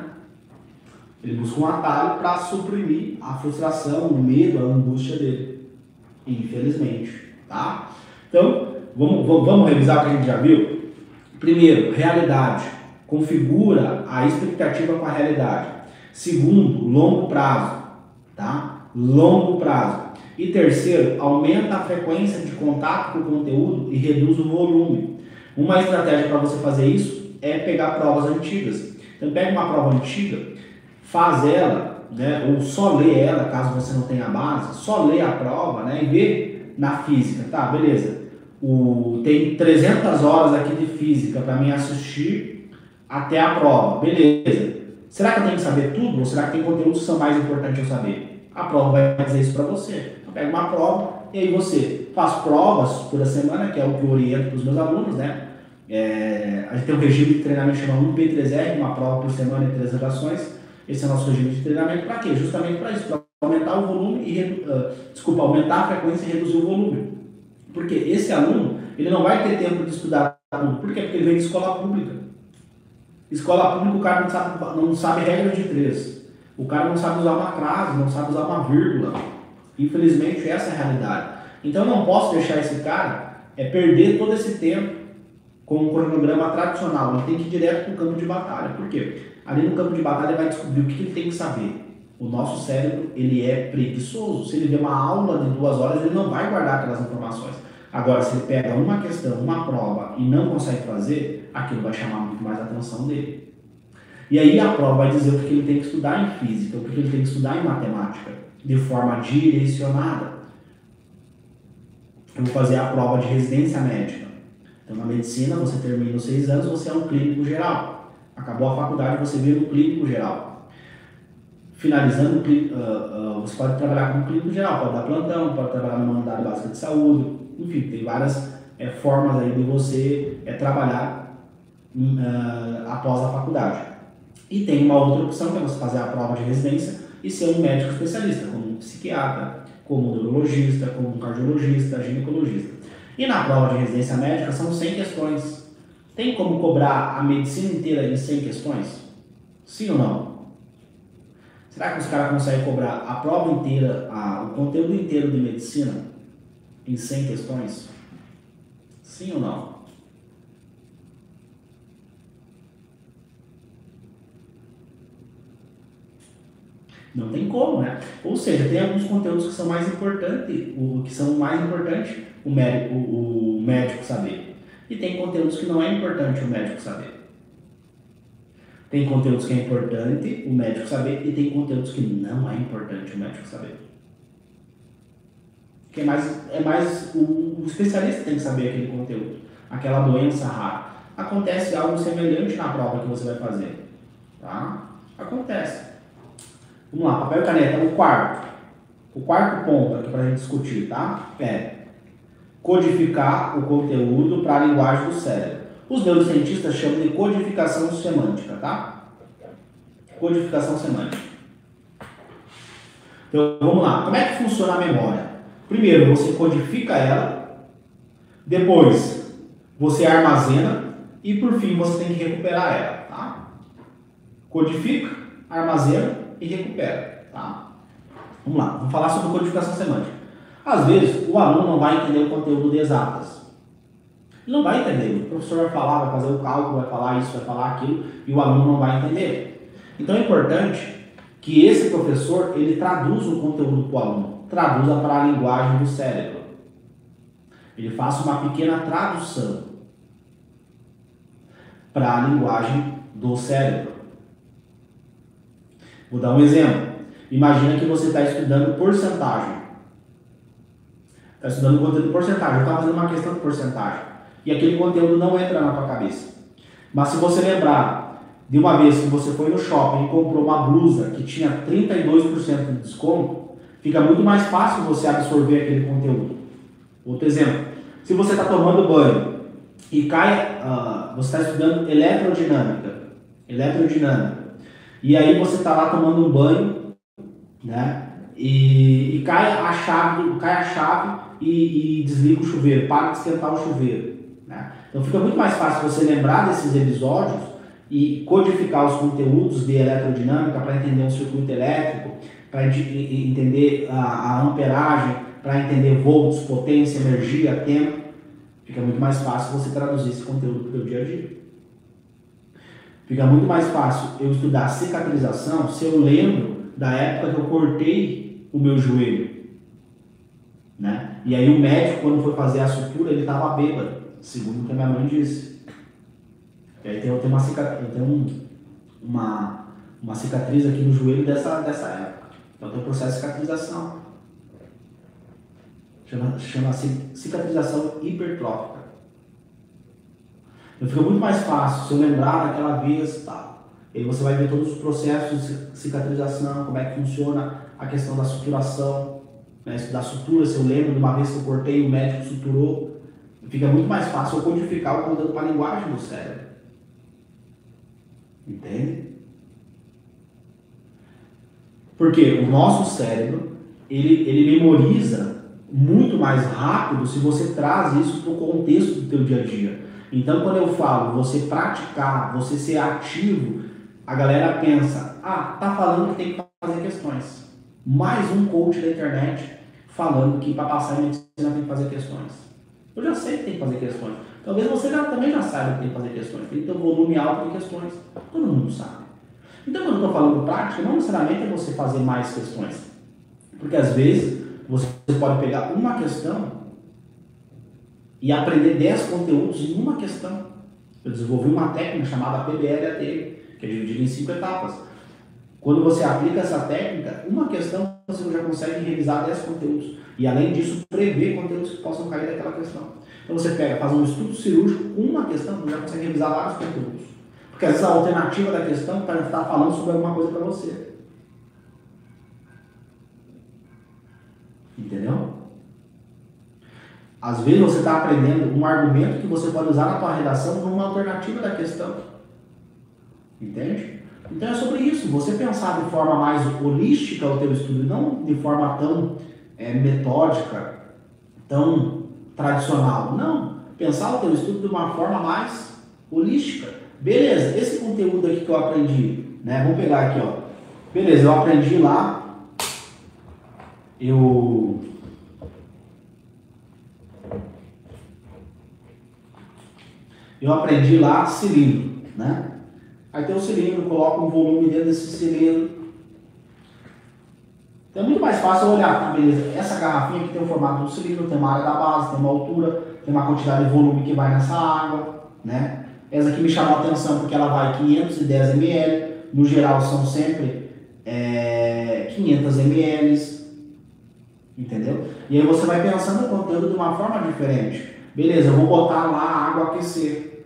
Ele busca um atalho para suprimir a frustração, o medo, a angústia dele. Infelizmente, tá? Então, vamos revisar o que a gente já viu? Primeiro, realidade. Configura a expectativa com a realidade. Segundo, longo prazo, tá? Longo prazo. E terceiro, aumenta a frequência de contato com o conteúdo e reduz o volume. Uma estratégia para você fazer isso é pegar provas antigas. Então pega uma prova antiga, faz ela, né, ou só lê ela, caso você não tenha base, só lê a prova, né, e vê na física. Tá, beleza. Tem 300 horas aqui de física para mim assistir até a prova. Beleza. Será que eu tenho que saber tudo? Ou será que tem conteúdos que são mais importantes eu saber? A prova vai dizer isso para você. Então pega uma prova e aí você faz provas toda semana, que é o que eu oriento para os meus alunos, né? A gente tem um regime de treinamento chamado 1P3R, uma prova por semana e 3 redações. Esse é o nosso regime de treinamento para quê? Justamente para isso, para aumentar o volume e aumentar a frequência e reduzir o volume. Porque esse aluno, ele não vai ter tempo de estudar tudo. Por quê? Porque ele vem de escola pública. Escola pública, o cara não sabe regra de 3. O cara não sabe usar uma crase, não sabe usar uma vírgula. Infelizmente, essa é a realidade. Então, eu não posso deixar esse cara perder todo esse tempo com um cronograma tradicional. Ele tem que ir direto para o campo de batalha. Por quê? Ali no campo de batalha ele vai descobrir o que ele tem que saber. O nosso cérebro, ele é preguiçoso. Se ele vê uma aula de 2 horas, ele não vai guardar aquelas informações. Agora, se ele pega uma questão, uma prova e não consegue fazer, aquilo vai chamar muito mais a atenção dele. E aí a prova vai dizer o que ele tem que estudar em física, o que ele tem que estudar em matemática, de forma direcionada. Eu vou fazer a prova de residência médica. Então, na medicina, você termina os 6 anos, você é um clínico geral. Acabou a faculdade, você vira um clínico geral. Finalizando, você pode trabalhar como clínico geral, pode dar plantão, pode trabalhar numa unidade básica de saúde, enfim, tem várias formas aí de você trabalhar após a faculdade. E tem uma outra opção, que é você fazer a prova de residência e ser um médico especialista, como um psiquiatra, como um neurologista, como um cardiologista, ginecologista. E na prova de residência médica são 100 questões. Tem como cobrar a medicina inteira em 100 questões? Sim ou não? Será que os caras conseguem cobrar a prova inteira, o conteúdo inteiro de medicina em 100 questões? Sim ou não? Não tem como, né? Ou seja, tem alguns conteúdos que são mais importantes, o médico saber. E tem conteúdos que não é importante o médico saber. Tem conteúdos que é importante o médico saber e tem conteúdos que não é importante o médico saber. Que é mais o especialista tem que saber aquele conteúdo, aquela doença rara. Acontece algo semelhante na prova que você vai fazer, tá? Acontece. Vamos lá, papel e caneta, o quarto ponto aqui para a gente discutir, tá? É codificar o conteúdo para a linguagem do cérebro. Os neurocientistas chamam de codificação semântica, tá? Codificação semântica. Então, vamos lá. Como é que funciona a memória? Primeiro, você codifica ela, depois você armazena e, por fim, você tem que recuperar ela, tá? Codifica, armazena e recupera, tá? Vamos lá, vamos falar sobre codificação semântica. Às vezes, o aluno não vai entender o conteúdo de exatas. Ele não vai entender. O professor vai falar, vai fazer o cálculo, vai falar isso, vai falar aquilo, e o aluno não vai entender. Então, é importante que esse professor, ele traduza o conteúdo para o aluno, traduza para a linguagem do cérebro. Ele faça uma pequena tradução para a linguagem do cérebro. Vou dar um exemplo. Imagina que você está estudando porcentagem. Está estudando conteúdo de porcentagem. Está fazendo uma questão de porcentagem. E aquele conteúdo não entra na tua cabeça. Mas se você lembrar de uma vez que você foi no shopping e comprou uma blusa que tinha 32% de desconto, fica muito mais fácil você absorver aquele conteúdo. Outro exemplo. Se você está tomando banho e você está estudando eletrodinâmica, e aí você está lá tomando um banho, né? E cai a chave e desliga o chuveiro, para de esquentar o chuveiro, né? Então fica muito mais fácil você lembrar desses episódios e codificar os conteúdos de eletrodinâmica para entender um circuito elétrico, para entender a amperagem, para entender volts, potência, energia, tempo. Fica muito mais fácil você traduzir esse conteúdo para o dia a dia. Fica muito mais fácil eu estudar cicatrização se eu lembro da época que eu cortei o meu joelho, né? E aí o médico, quando foi fazer a sutura, ele estava bêbado, segundo o que a minha mãe disse. E aí eu tenho uma cicatriz aqui no joelho dessa época. Então tem um processo de cicatrização. Chama-se cicatrização hipertrófica. Então fica muito mais fácil se eu lembrar daquela vez, tá? E aí você vai ver todos os processos de cicatrização, como é que funciona a questão da suturação, né? Da sutura, se eu lembro de uma vez que eu cortei, o médico suturou. Fica muito mais fácil eu codificar o conteúdo para a linguagem do cérebro. Entende? Porque o nosso cérebro, ele memoriza muito mais rápido se você traz isso para o contexto do teu dia a dia. Então, quando eu falo você praticar, você ser ativo, a galera pensa, tá falando que tem que fazer questões. Mais um coach da internet falando que para passar em medicina tem que fazer questões. Eu já sei que tem que fazer questões. Talvez você também já saiba que tem que fazer questões. Tem que ter um volume alto de questões. Todo mundo sabe. Então, quando eu estou falando prática, não necessariamente é você fazer mais questões. Porque às vezes você pode pegar uma questão e aprender 10 conteúdos em uma questão. Eu desenvolvi uma técnica chamada PBL-AT, que é dividida em 5 etapas. Quando você aplica essa técnica, uma questão você já consegue revisar 10 conteúdos. E além disso, prever conteúdos que possam cair daquela questão. Então você faz um estudo cirúrgico com uma questão, você já consegue revisar vários conteúdos. Porque às vezes a alternativa da questão está falando sobre alguma coisa para você. Entendeu? Às vezes você está aprendendo um argumento que você pode usar na tua redação numa alternativa da questão. Entende? Então é sobre isso. Você pensar de forma mais holística o teu estudo, não de forma tão metódica, tão tradicional. Não. Pensar o teu estudo de uma forma mais holística. Beleza, esse conteúdo aqui que eu aprendi, né? Vamos pegar aqui, ó. Beleza, eu aprendi lá. Eu aprendi lá cilindro, né? Aí tem o cilindro, coloco um volume dentro desse cilindro. Então é muito mais fácil eu olhar, tá, beleza? Essa garrafinha aqui tem o formato do cilindro, tem uma área da base, tem uma altura, tem uma quantidade de volume que vai nessa água, né? Essa aqui me chamou a atenção porque ela vai 510 ml, no geral são sempre 500 ml, entendeu? E aí você vai pensando o conteúdo de uma forma diferente. Beleza, eu vou botar lá a água aquecer,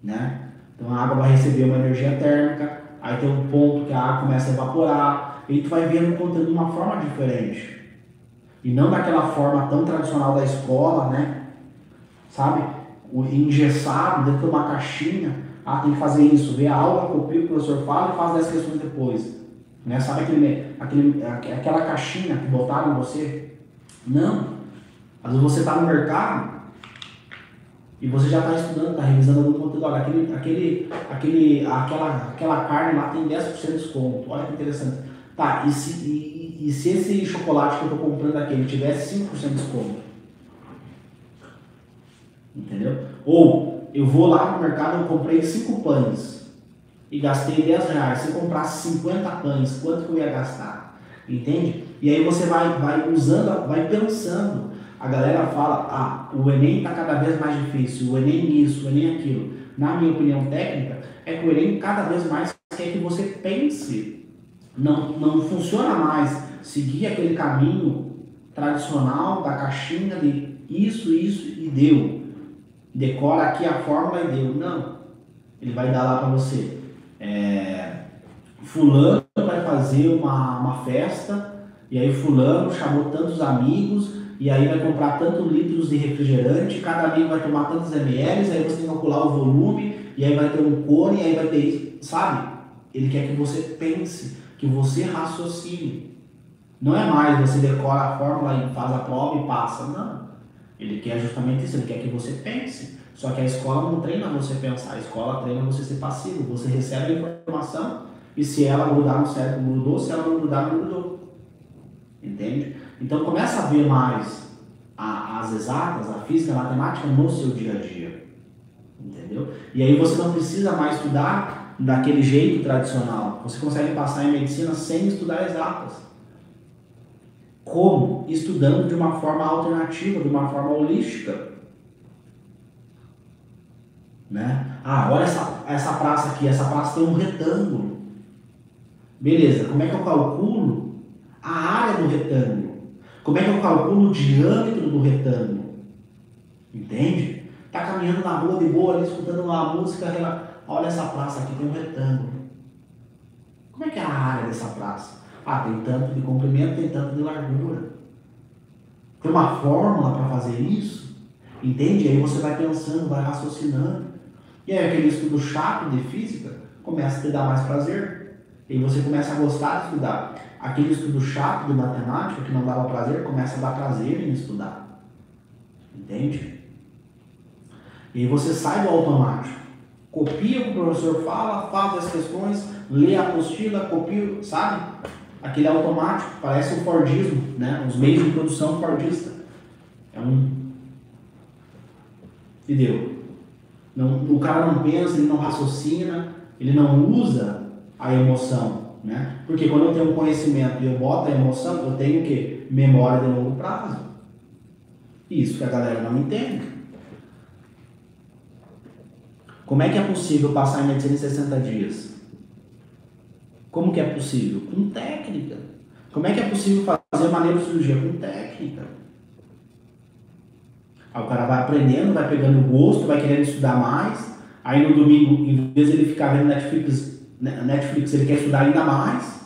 né? Então a água vai receber uma energia térmica, aí tem um ponto que a água começa a evaporar, e tu vai vendo o conteúdo de uma forma diferente. E não daquela forma tão tradicional da escola, né? Sabe? O engessado dentro de uma caixinha. Ah, tem que fazer isso, ver a aula, copia o que o professor fala e faz 10 questões depois. Né? Sabe aquela caixinha que botaram em você? Não. Às vezes você está no mercado e você já está estudando, está revisando algum conteúdo. Olha, aquela carne lá tem 10% de desconto. Olha que interessante. Tá, e se esse chocolate que eu estou comprando aqui ele tivesse 5% de desconto? Entendeu? Ou eu vou lá no mercado, eu comprei 5 pães e gastei 10 reais. Se eu comprasse 50 pães, quanto que eu ia gastar? Entende? E aí você vai usando, vai pensando. A galera fala, o Enem está cada vez mais difícil, o Enem isso, o Enem aquilo. Na minha opinião técnica, é que o Enem cada vez mais quer que você pense. Não funciona mais seguir aquele caminho tradicional da caixinha de isso e deu. Decora aqui a fórmula e deu. Não. Ele vai dar lá para você. Fulano vai fazer uma festa, e aí fulano chamou tantos amigos, e aí vai comprar tantos litros de refrigerante, cada amigo vai tomar tantos ml, aí você tem que calcular o volume, e aí vai ter um cone, e aí vai ter isso. Sabe? Ele quer que você pense, que você raciocine. Não é mais você decora a fórmula e faz a prova e passa. Não. Ele quer justamente isso, ele quer que você pense. Só que a escola não treina você pensar, a escola treina você ser passivo. Você recebe a informação e se ela grudar no cérebro, grudou, se ela não grudar, não grudou. Entende? Então começa a ver mais as exatas, a física, a matemática no seu dia a dia. Entendeu? E aí você não precisa mais estudar daquele jeito tradicional. Você consegue passar em medicina sem estudar exatas. Como? Estudando de uma forma alternativa, de uma forma holística. Né? Olha essa praça aqui, essa praça tem um retângulo. Beleza, como é que eu calculo a área do retângulo? Como é que eu calculo o diâmetro do retângulo? Entende? Tá caminhando na rua de boa, ali, escutando uma música, olha essa praça aqui, tem um retângulo. Como é que é a área dessa praça? Tem tanto de comprimento, tem tanto de largura. Tem uma fórmula para fazer isso? Entende? Aí você vai pensando, vai raciocinando. E aí aquele estudo chato de física começa a te dar mais prazer. E aí você começa a gostar de estudar. Aquele estudo chato de matemática que não dava prazer, começa a dar prazer em estudar. Entende? E aí você sai do automático. Copia o que o professor fala, faz as questões, lê a apostila, copia, sabe? Aquele automático, parece o Fordismo, né? Os meios de produção fordista. Entendeu? O cara não pensa, ele não raciocina, ele não usa a emoção, né? Porque quando eu tenho um conhecimento e eu boto a emoção, eu tenho o quê? Memória de longo prazo. Isso que a galera não entende. Como é que é possível passar em medicina em 60 dias? Como que é possível? Com técnica. Como é que é possível fazer uma neurocirurgia? Com técnica. Aí o cara vai aprendendo, vai pegando gosto, vai querendo estudar mais. Aí no domingo, em vez de ele ficar vendo Netflix, ele quer estudar ainda mais.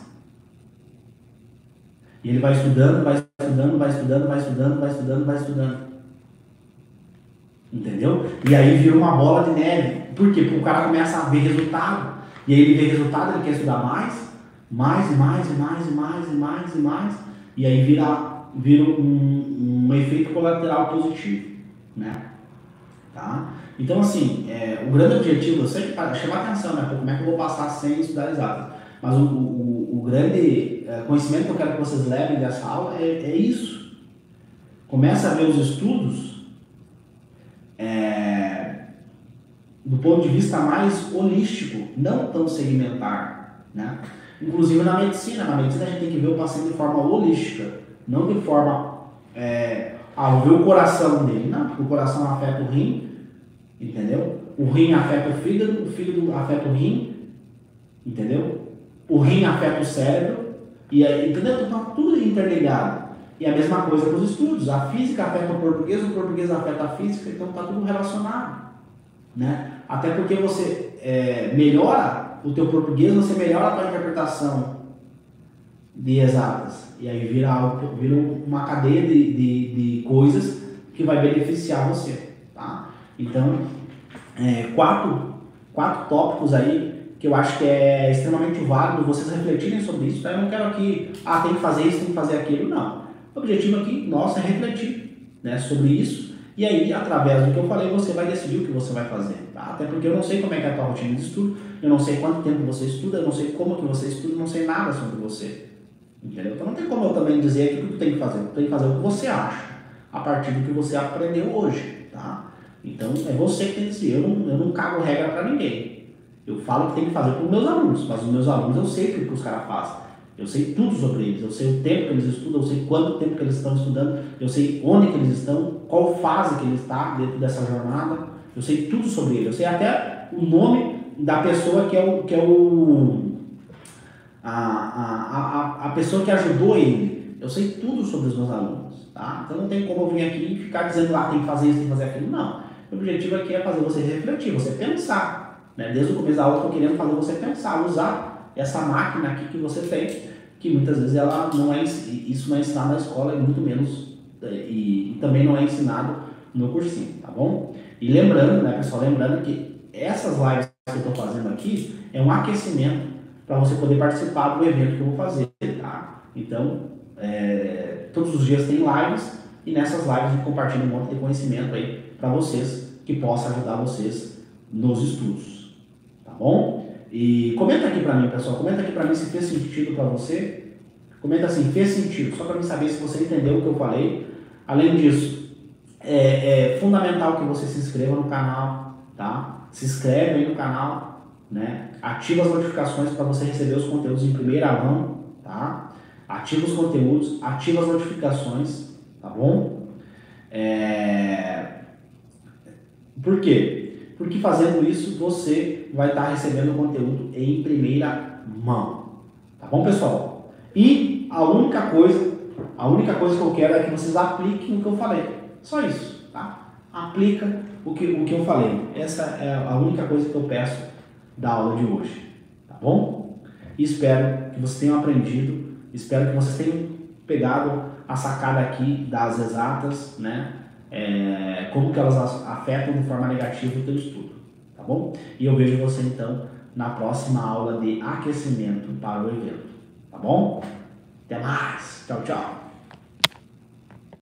E ele vai estudando, vai estudando, vai estudando, vai estudando, vai estudando, vai estudando. Entendeu? E aí vira uma bola de neve. Por quê? Porque o cara começa a ver resultado. E aí ele vê resultado, ele quer estudar mais e mais e mais e mais e mais e mais e mais. E aí vira um efeito colateral positivo. né? Tá? Então, assim, o grande objetivo, eu sempre chamar a atenção, né? Como é que eu vou passar sem estudar exatas? Mas o grande conhecimento que eu quero que vocês levem dessa aula é isso. Começa a ver os estudos do ponto de vista mais holístico, não tão segmentar, né? Inclusive na medicina a gente tem que ver o paciente de forma holística, não de forma, vou ver o coração dele, não, porque o coração afeta o rim, entendeu? O rim afeta o fígado afeta o rim, entendeu? O rim afeta o cérebro, e aí, entendeu? Então tudo interligado. E a mesma coisa com os estudos, a física afeta o português afeta a física, então está tudo relacionado, né? Até porque você melhora o teu português, você melhora a tua interpretação de exatas. E aí vira uma cadeia de coisas que vai beneficiar você, tá? Então, quatro tópicos aí que eu acho que é extremamente válido vocês refletirem sobre isso, tá? Eu não quero aqui, tem que fazer isso, tem que fazer aquilo, não. O objetivo aqui nosso é refletir, né, sobre isso, e aí, através do que eu falei, você vai decidir o que você vai fazer, tá? Até porque eu não sei como é que é a tua rotina de estudo, eu não sei quanto tempo você estuda, eu não sei como que você estuda, eu não sei nada sobre você, entendeu? Então não tem como eu também dizer aqui o que tu tem que fazer, tu tem que fazer o que você acha, a partir do que você aprendeu hoje, tá? Então é você que tem que decidir, eu não cago regra para ninguém, eu falo que tem que fazer com os meus alunos, mas os meus alunos eu sei o que os caras fazem. Eu sei tudo sobre eles, eu sei o tempo que eles estudam, eu sei quanto tempo que eles estão estudando, eu sei onde que eles estão, qual fase que eles estão dentro dessa jornada, eu sei tudo sobre eles, eu sei até o nome da pessoa a pessoa que ajudou ele, eu sei tudo sobre os meus alunos, tá? Então não tem como eu vir aqui e ficar dizendo tem que fazer isso, tem que fazer aquilo, não. O objetivo aqui é fazer você refletir, você pensar, né? Desde o começo da aula eu estou querendo fazer você pensar, usar essa máquina aqui que você tem, que muitas vezes ela não isso não é ensinado na escola, e muito menos, e também não é ensinado no cursinho, tá bom? E lembrando, né, pessoal, lembrando que essas lives que eu estou fazendo aqui é um aquecimento para você poder participar do evento que eu vou fazer, tá? Então, todos os dias tem lives, e nessas lives a gente compartilha um monte de conhecimento aí para vocês, que possa ajudar vocês nos estudos, tá bom? E comenta aqui para mim, pessoal, comenta aqui para mim se fez sentido para você. Comenta assim, fez sentido, só para mim saber se você entendeu o que eu falei. Além disso, é fundamental que você se inscreva no canal, tá? Se inscreve aí no canal, né? Ativa as notificações para você receber os conteúdos em primeira mão, tá? Ativa os conteúdos, ativa as notificações, tá bom? Por quê? Porque fazendo isso, você vai estar recebendo o conteúdo em primeira mão. Tá bom, pessoal? E a única coisa que eu quero é que vocês apliquem o que eu falei. Só isso, tá? Aplica o que eu falei. Essa é a única coisa que eu peço da aula de hoje. Tá bom? E espero que vocês tenham aprendido, espero que vocês tenham pegado a sacada aqui das exatas, né? Como que elas afetam de forma negativa o teu estudo, tá bom? E eu vejo você então na próxima aula de aquecimento para o evento, tá bom? Até mais, tchau, tchau!